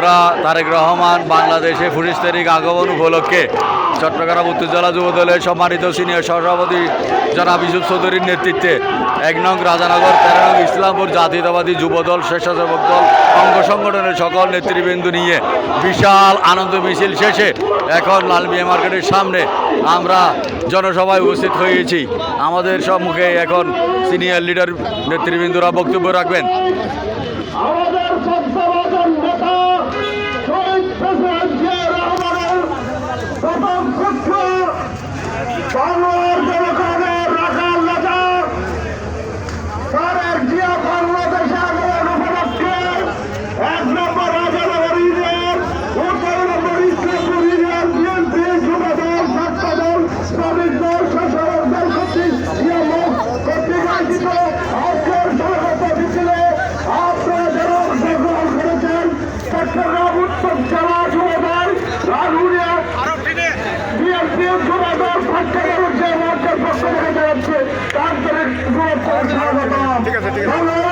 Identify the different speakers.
Speaker 1: আমরা তারেক রহমান বাংলাদেশে 25 তারিখ আগমন উপলক্ষে চট্টগ্রাম উত্তর জেলা যুবদলের সম্মানিত সিনিয়র সভাপতি জনাব ইউসুফ চৌধুরীর নেতৃত্বে 1 নং রাজানগর 13 নং ইসলামপুর জাতীয়তাবাদী যুবদল স্বেচ্ছাসেবক দল অঙ্গ সংগঠনের সকল নেতৃবৃন্দ নিয়ে বিশাল আনন্দ মিছিল শেষে এখন লালমিয়া মার্কেটের সামনে আমরা জনসভায় উপস্থিত হয়েছি। আমাদের সম্মুখে এখন সিনিয়র লিডার নেতৃবৃন্দরা বক্তব্য রাখবেন।
Speaker 2: আমাদের শ্রদ্ধাভাজন নেতা শহীদ প্রেসিডেন্ট জিয়া রহমানের প্রথম পুত্র বাংলার জনগণের রাখাল নেতা তারেক জিয়া বাংলাদেশে আগমন উপলক্ষে 1 নম্বর রাজানগর ইউনিয়ন ও 13 নম্বর ইসলামপুর ইউনিয়ন বিএনপি যুবদল ছাত্রদল শ্রমিক দল স্বেচ্ছাসেবক দল কর্তৃক আয়োজিত আজকের সমাগত মিছিলে আপনারা অংশগ্রহণ করেছেন। চট্টগ্রাম উত্তর জেলা যুবদল রাজুরিয়া বিএনপি যুবদল ছাত্রদল যে মঞ্চের পক্ষ থেকে যাচ্ছে তার স্বাগত।